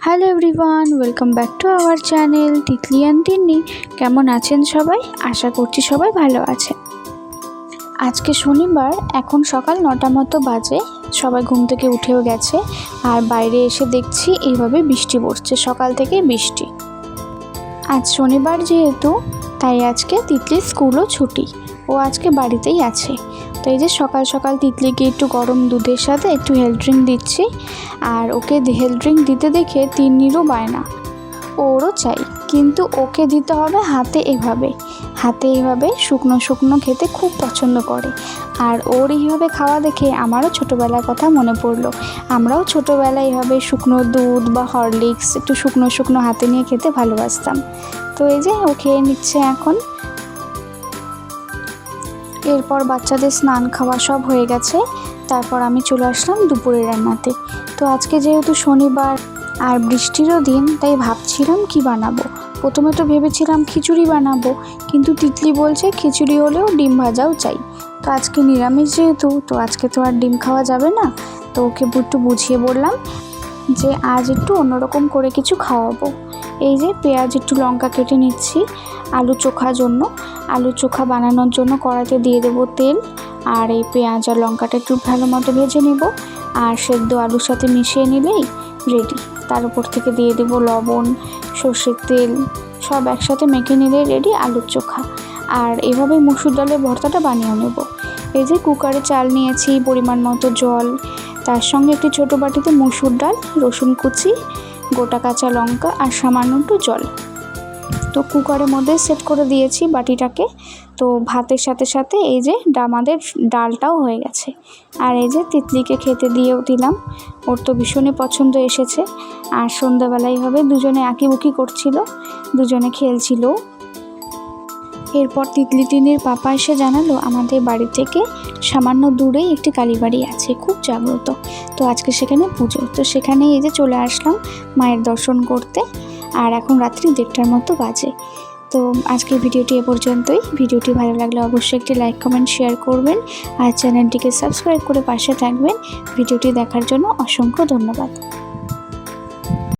Hello everyone, welcome back to our channel Titli and Tinni. কেমন আছেন সবাই? আশা করছি সবাই ভালো আছেন। আজকে শনিবার, এখন সকাল 9টা মতো বাজে। সবাই ঘুম থেকে উঠেও গেছে, আর বাইরে এসে দেখছি এইভাবে বৃষ্টি পড়ছে, সকাল থেকে বৃষ্টি। আজ শনিবার যেহেতু, তাই আজকে তিতলির স্কুলও ছুটি, ও আজকে বাড়িতেই আছে। তো এই যে সকাল সকাল তিতলিকে একটু গরম দুধের সাথে একটু হেলথ ড্রিঙ্ক দিচ্ছি। আর ওকে হেলথ ড্রিঙ্ক দিতে দেখে তিন্নিরও বায়না, ওরও চাই, কিন্তু ওকে দিতে হবে হাতে এইভাবে শুকনো শুকনো খেতে খুব পছন্দ করে। আর ওর এইভাবে খাওয়া দেখে আমারও ছোটোবেলার কথা মনে পড়লো। আমরাও ছোটোবেলায় এইভাবে শুকনো দুধ বা হরলিক্স একটু শুকনো শুকনো হাতে নিয়ে খেতে ভালোবাসতাম। তো এই যে ও খেয়ে নিচ্ছে এখন। এরপর বাচ্চাদের স্নান খাওয়া সব হয়ে গেছে, তারপর আমি চলে আসলাম দুপুরের রান্নাতে। তো আজকে যেহেতু শনিবার আর বৃষ্টিরও দিন, তাই ভাবছিলাম কি বানাবো। প্রথমে তো ভেবেছিলাম খিচুড়ি বানাবো, কিন্তু তিতলি বলছে খিচুড়ি হলেও ডিম ভাজাও চাই। তো আজকে নিরামিষ যেহেতু, তো আজকে তো আর ডিম খাওয়া যাবে না। তো ওকে একটু বুঝিয়ে বললাম যে আজ একটু অন্যরকম করে কিছু খাওয়াবো। এই যে পেঁয়াজ একটু লঙ্কা কেটে নিচ্ছি আলু চোখার জন্য। আলু চোখা বানানোর জন্য কড়াইতে দিয়ে দেবো তেল, আর এই পেঁয়াজ আর লঙ্কাটা একটু ভালো মতো ভেজে নেব। আর সেদ্ধ আলুর সাথে মিশিয়ে নিলেই রেডি। তার উপর থেকে দিয়ে দেবো লবণ, সর্ষের তেল, সব একসাথে মেখে নিলেই রেডি আলুর চোখা। আর এভাবে মসুর ডালের ভর্তাটা বানিয়ে নেব। এই যে কুকারে চাল নিয়েছি, পরিমাণ মতো জল, তার সঙ্গে একটি ছোটো বাটিতে মসুর ডাল, রসুন কুচি, গোটা কাঁচা লঙ্কা আর সামান্য একটু জল। তো কুকারের মধ্যে সেট করে দিয়েছি বাটিটাকে। তো ভাতের সাথে সাথে এই যে আমাদের ডালটাও হয়ে গেছে। আর এই যে তিতলিকে খেতে দিয়েও দিলাম, ওর তো ভীষণই পছন্দ এসেছে। আর সন্ধ্যাবেলায় হবে দুজনে আঁকিবুকি করছিল, দুজনে খেলছিল। এরপর তিতলি টিনির পাপা এসে জানালো আমাদের বাড়ি থেকে সামান্য দূরেই একটি কালীবাড়ি আছে, খুব জাগ্রত। তো আজকে সেখানে পুজো, তো সেখানে এই যে চলে আসলাম মায়ের দর্শন করতে। আর এখন রাত্রি 1:30টার মতো বাজে। তো আজকের ভিডিওটি এ পর্যন্তই। ভিডিওটি ভালো লাগলে অবশ্যই একটি লাইক কমেন্ট শেয়ার করবেন, আর চ্যানেলটিকে সাবস্ক্রাইব করে পাশে থাকবেন। ভিডিওটি দেখার জন্য অসংখ্য ধন্যবাদ।